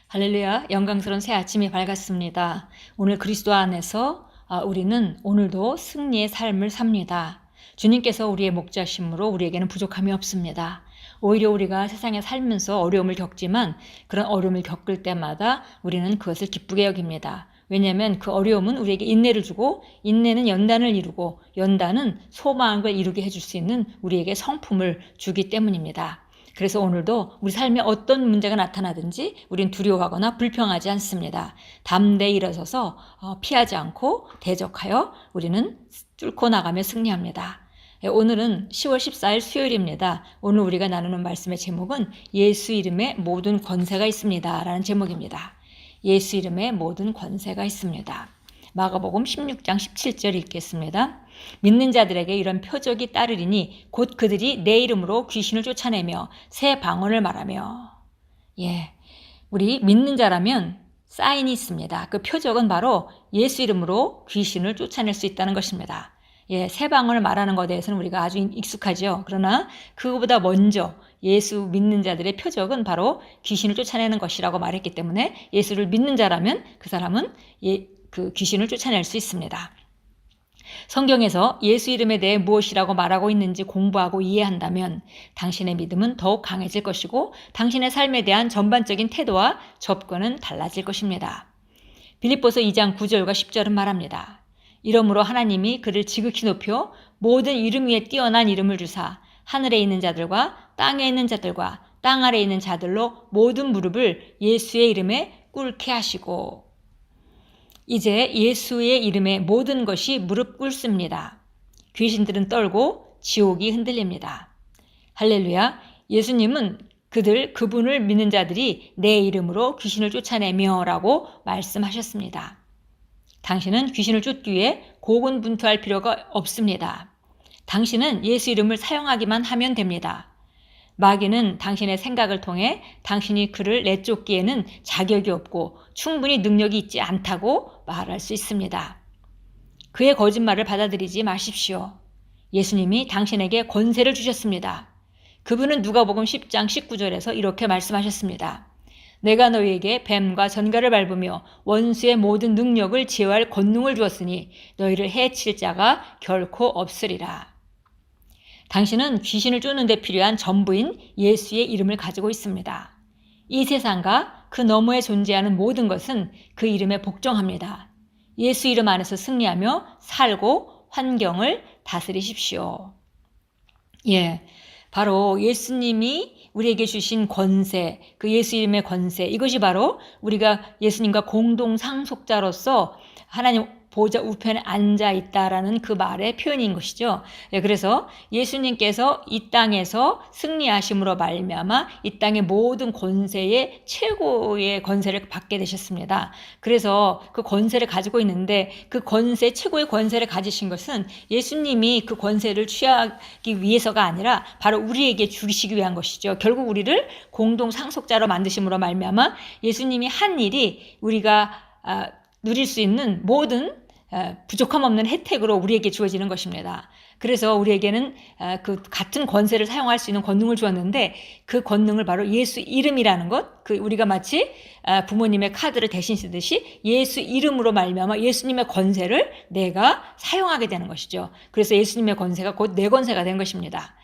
할렐루야, 영광스러운 새 아침이 밝았습니다. 오늘 그리스도 안에서 우리는 오늘도 승리의 삶을 삽니다. 주님께서 우리의 목자심으로 우리에게는 부족함이 없습니다. 오히려 우리가 세상에 살면서 어려움을 겪지만 그런 어려움을 겪을 때마다 우리는 그것을 기쁘게 여깁니다. 왜냐하면 그 어려움은 우리에게 인내를 주고, 인내는 연단을 이루고, 연단은 소망을 이루게 해줄 수 있는 우리에게 성품을 주기 때문입니다. 그래서 오늘도 우리 삶에 어떤 문제가 나타나든지 우린 두려워하거나 불평하지 않습니다. 담대히 일어서서 피하지 않고 대적하여 우리는 뚫고 나가며 승리합니다. 오늘은 10월 14일 수요일입니다. 오늘 우리가 나누는 말씀의 제목은 예수 이름에 모든 권세가 있습니다 라는 제목입니다. 예수 이름에 모든 권세가 있습니다. 마가복음 16장 17절 읽겠습니다. 믿는 자들에게 이런 표적이 따르리니 곧 그들이 내 이름으로 귀신을 쫓아내며 새 방언을 말하며. 우리 믿는 자라면 사인이 있습니다. 그 표적은 바로 예수 이름으로 귀신을 쫓아낼 수 있다는 것입니다. 새 방언을 말하는 것에 대해서는 우리가 아주 익숙하죠. 그러나 그거보다 먼저 예수 믿는 자들의 표적은 바로 귀신을 쫓아내는 것이라고 말했기 때문에 예수를 믿는 자라면 그 사람은 그 귀신을 쫓아낼 수 있습니다. 성경에서 예수 이름에 대해 무엇이라고 말하고 있는지 공부하고 이해한다면 당신의 믿음은 더욱 강해질 것이고 당신의 삶에 대한 전반적인 태도와 접근은 달라질 것입니다. 빌립보서 2장 9절과 10절은 말합니다. 이러므로 하나님이 그를 지극히 높여 모든 이름 위에 뛰어난 이름을 주사 하늘에 있는 자들과 땅에 있는 자들과 땅 아래에 있는 자들로 모든 무릎을 예수의 이름에 꿇게 하시고. 이제 예수의 이름에 모든 것이 무릎 꿇습니다. 귀신들은 떨고 지옥이 흔들립니다. 할렐루야. 예수님은 그분을 믿는 자들이 내 이름으로 귀신을 쫓아내며 라고 말씀하셨습니다. 당신은 귀신을 쫓기 위해 고군분투할 필요가 없습니다. 당신은 예수 이름을 사용하기만 하면 됩니다. 마귀는 당신의 생각을 통해 당신이 그를 내쫓기에는 자격이 없고 충분히 능력이 있지 않다고 말할 수 있습니다. 그의 거짓말을 받아들이지 마십시오. 예수님이 당신에게 권세를 주셨습니다. 그분은 누가복음 10장 19절에서 이렇게 말씀하셨습니다. 내가 너희에게 뱀과 전갈을 밟으며 원수의 모든 능력을 제어할 권능을 주었으니 너희를 해칠 자가 결코 없으리라. 당신은 귀신을 쫓는 데 필요한 전부인 예수의 이름을 가지고 있습니다. 이 세상과 그 너머에 존재하는 모든 것은 그 이름에 복종합니다. 예수 이름 안에서 승리하며 살고 환경을 다스리십시오. 바로 예수님이 우리에게 주신 권세, 그 예수 이름의 권세, 이것이 바로 우리가 예수님과 공동 상속자로서 하나님 보좌 우편에 앉아 있다라는 그 말의 표현인 것이죠. 그래서 예수님께서 이 땅에서 승리하심으로 말미암아 이 땅의 모든 권세의 최고의 권세를 받게 되셨습니다. 그래서 그 권세를 가지고 있는데 그 권세, 최고의 권세를 가지신 것은 예수님이 그 권세를 취하기 위해서가 아니라 바로 우리에게 주시기 위한 것이죠. 결국 우리를 공동 상속자로 만드심으로 말미암아 예수님이 한 일이 우리가 누릴 수 있는 모든 부족함 없는 혜택으로 우리에게 주어지는 것입니다. 그래서 우리에게는 그 같은 권세를 사용할 수 있는 권능을 주었는데 그 권능을 바로 예수 이름이라는 것, 우리가 마치 부모님의 카드를 대신 쓰듯이 예수 이름으로 말미암아 예수님의 권세를 내가 사용하게 되는 것이죠. 그래서 예수님의 권세가 곧 내 권세가 된 것입니다.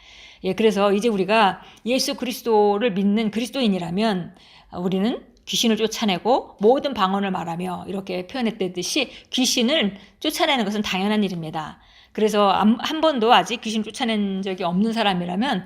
그래서 이제 우리가 예수 그리스도를 믿는 그리스도인이라면 우리는 귀신을 쫓아내고 모든 방언을 말하며 이렇게 표현했듯이 귀신을 쫓아내는 것은 당연한 일입니다. 그래서 한 번도 아직 귀신 쫓아낸 적이 없는 사람이라면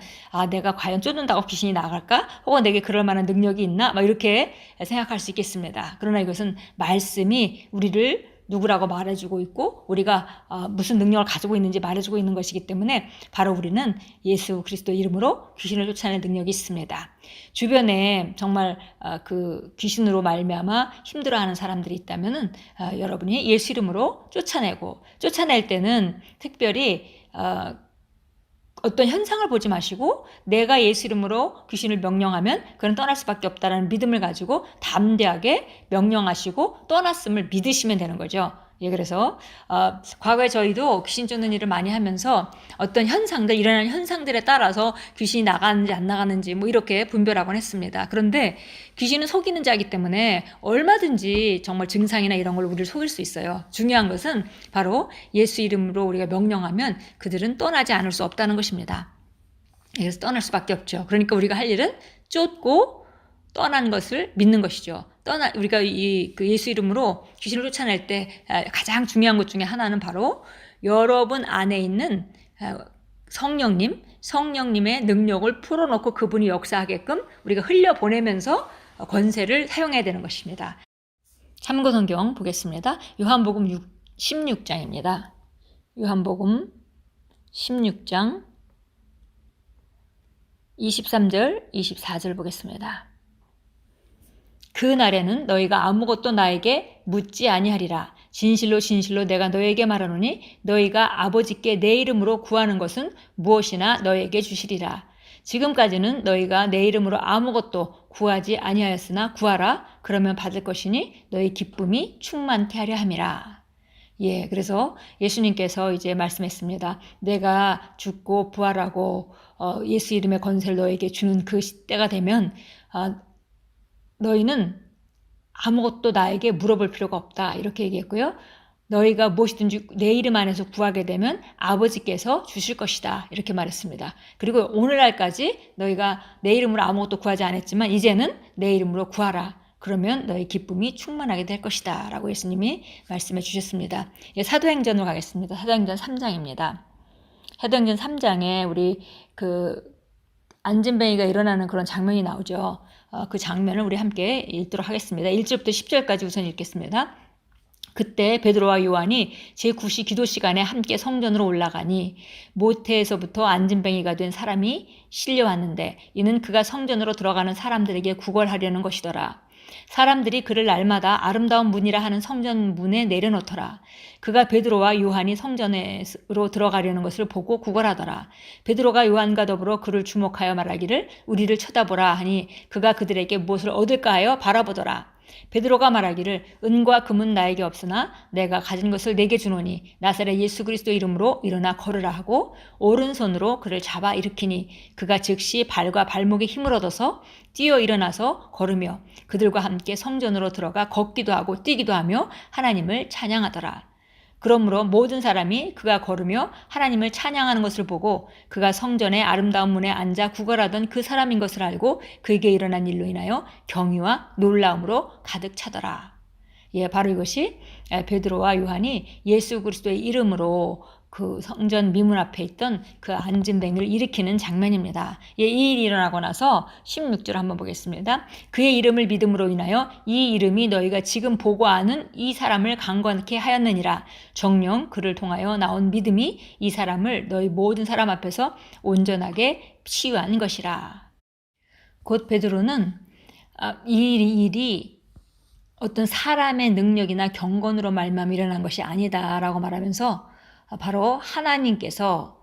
내가 과연 쫓는다고 귀신이 나갈까? 혹은 내게 그럴 만한 능력이 있나? 이렇게 생각할 수 있겠습니다. 그러나 이것은 말씀이 우리를 누구라고 말해주고 있고 우리가 무슨 능력을 가지고 있는지 말해주고 있는 것이기 때문에 바로 우리는 예수 그리스도 이름으로 귀신을 쫓아낼 능력이 있습니다. 주변에 정말 그 귀신으로 말미암아 힘들어하는 사람들이 있다면은 여러분이 예수 이름으로 쫓아낼 때는 특별히 어떤 현상을 보지 마시고 내가 예수 이름으로 귀신을 명령하면 그는 떠날 수밖에 없다는 믿음을 가지고 담대하게 명령하시고 떠났음을 믿으시면 되는 거죠. 예, 그래서 과거에 저희도 귀신 쫓는 일을 많이 하면서 어떤 현상들, 일어나는 현상들에 따라서 귀신이 나가는지 안 나가는지 뭐 이렇게 분별하곤 했습니다. 그런데 귀신은 속이는 자이기 때문에 얼마든지 정말 증상이나 이런 걸로 우리를 속일 수 있어요. 중요한 것은 바로 예수 이름으로 우리가 명령하면 그들은 떠나지 않을 수 없다는 것입니다. 그래서 떠날 수밖에 없죠. 그러니까 우리가 할 일은 쫓고 떠난 것을 믿는 것이죠. 우리가 그 예수 이름으로 귀신을 쫓아낼 때 가장 중요한 것 중에 하나는 바로 여러분 안에 있는 성령님의 능력을 풀어놓고 그분이 역사하게끔 우리가 흘려보내면서 권세를 사용해야 되는 것입니다. 참고 성경 보겠습니다. 요한복음 16장입니다. 요한복음 16장 23절, 24절 보겠습니다. 그 날에는 너희가 아무것도 나에게 묻지 아니하리라. 진실로 진실로 내가 너에게 말하노니 너희가 아버지께 내 이름으로 구하는 것은 무엇이나 너에게 주시리라. 지금까지는 너희가 내 이름으로 아무것도 구하지 아니하였으나 구하라. 그러면 받을 것이니 너희 기쁨이 충만케 하려 함이라. 예, 그래서 예수님께서 이제 말씀했습니다. 내가 죽고 부활하고 예수 이름의 권세를 너에게 주는 그 때가 되면 너희는 아무것도 나에게 물어볼 필요가 없다. 이렇게 얘기했고요. 너희가 무엇이든지 내 이름 안에서 구하게 되면 아버지께서 주실 것이다. 이렇게 말했습니다. 그리고 오늘날까지 너희가 내 이름으로 아무것도 구하지 않았지만 이제는 내 이름으로 구하라. 그러면 너희 기쁨이 충만하게 될 것이다. 라고 예수님이 말씀해 주셨습니다. 예, 사도행전으로 가겠습니다. 사도행전 3장입니다. 사도행전 3장에 우리 안진뱅이가 일어나는 그런 장면이 나오죠. 그 장면을 우리 함께 읽도록 하겠습니다. 1절부터 10절까지 우선 읽겠습니다. 그때 베드로와 요한이 제9시 기도 시간에 함께 성전으로 올라가니 모태에서부터 안진뱅이가 된 사람이 실려왔는데 이는 그가 성전으로 들어가는 사람들에게 구걸하려는 것이더라. 사람들이 그를 날마다 아름다운 문이라 하는 성전 문에 내려놓더라. 그가 베드로와 요한이 성전으로 들어가려는 것을 보고 구걸하더라. 베드로가 요한과 더불어 그를 주목하여 말하기를 우리를 쳐다보라 하니 그가 그들에게 무엇을 얻을까 하여 바라보더라. 베드로가 말하기를 은과 금은 나에게 없으나 내가 가진 것을 내게 주노니 나사렛 예수 그리스도 이름으로 일어나 걸으라 하고 오른손으로 그를 잡아 일으키니 그가 즉시 발과 발목에 힘을 얻어서 뛰어 일어나서 걸으며 그들과 함께 성전으로 들어가 걷기도 하고 뛰기도 하며 하나님을 찬양하더라. 그러므로 모든 사람이 그가 걸으며 하나님을 찬양하는 것을 보고 그가 성전의 아름다운 문에 앉아 구걸하던 그 사람인 것을 알고 그에게 일어난 일로 인하여 경외와 놀라움으로 가득 차더라. 예, 바로 이것이 베드로와 요한이 예수 그리스도의 이름으로 그 성전 미문 앞에 있던 그 안진뱅이를 일으키는 장면입니다. 예, 이 일이 일어나고 나서 16절 한번 보겠습니다. 그의 이름을 믿음으로 인하여 이 이름이 너희가 지금 보고 아는 이 사람을 강건케 하였느니라. 정녕 그를 통하여 나온 믿음이 이 사람을 너희 모든 사람 앞에서 온전하게 치유한 것이라. 곧 베드로는 이 일이 어떤 사람의 능력이나 경건으로 말미암아 일어난 것이 아니다라고 말하면서 바로 하나님께서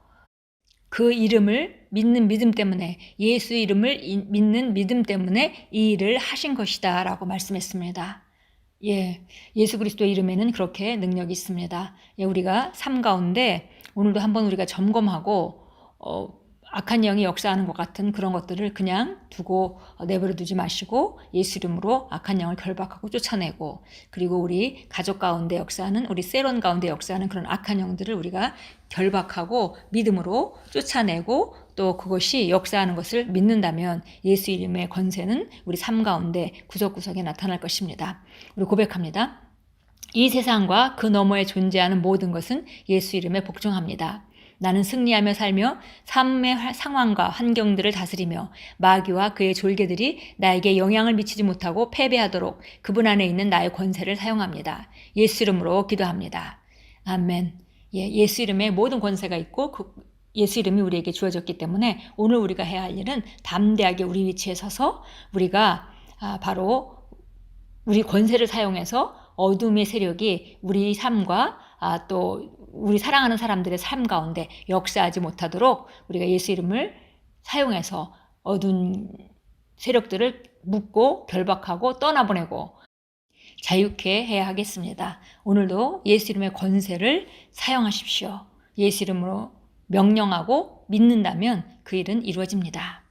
그 이름을 믿는 믿음 때문에 예수 이름을 믿는 믿음 때문에 이 일을 하신 것이다 라고 말씀했습니다. 예, 예수 그리스도의 이름에는 그렇게 능력이 있습니다. 예, 우리가 삶 가운데 오늘도 한번 우리가 점검하고 악한 영이 역사하는 것 같은 그런 것들을 그냥 두고 내버려 두지 마시고 예수 이름으로 악한 영을 결박하고 쫓아내고 그리고 우리 가족 가운데 역사하는 우리 세론 가운데 역사하는 그런 악한 영들을 우리가 결박하고 믿음으로 쫓아내고 또 그것이 역사하는 것을 믿는다면 예수 이름의 권세는 우리 삶 가운데 구석구석에 나타날 것입니다. 우리 고백합니다. 이 세상과 그 너머에 존재하는 모든 것은 예수 이름에 복종합니다. 나는 승리하며 살며 삶의 상황과 환경들을 다스리며 마귀와 그의 졸개들이 나에게 영향을 미치지 못하고 패배하도록 그분 안에 있는 나의 권세를 사용합니다. 예수 이름으로 기도합니다. 아멘. 예, 예수 이름에 모든 권세가 있고 예수 이름이 우리에게 주어졌기 때문에 오늘 우리가 해야 할 일은 담대하게 우리 위치에 서서 우리가 바로 우리 권세를 사용해서 어둠의 세력이 우리 삶과 또 우리 사랑하는 사람들의 삶 가운데 역사하지 못하도록 우리가 예수 이름을 사용해서 어두운 세력들을 묶고 결박하고 떠나보내고 자유케 해야 하겠습니다. 오늘도 예수 이름의 권세를 사용하십시오. 예수 이름으로 명령하고 믿는다면 그 일은 이루어집니다.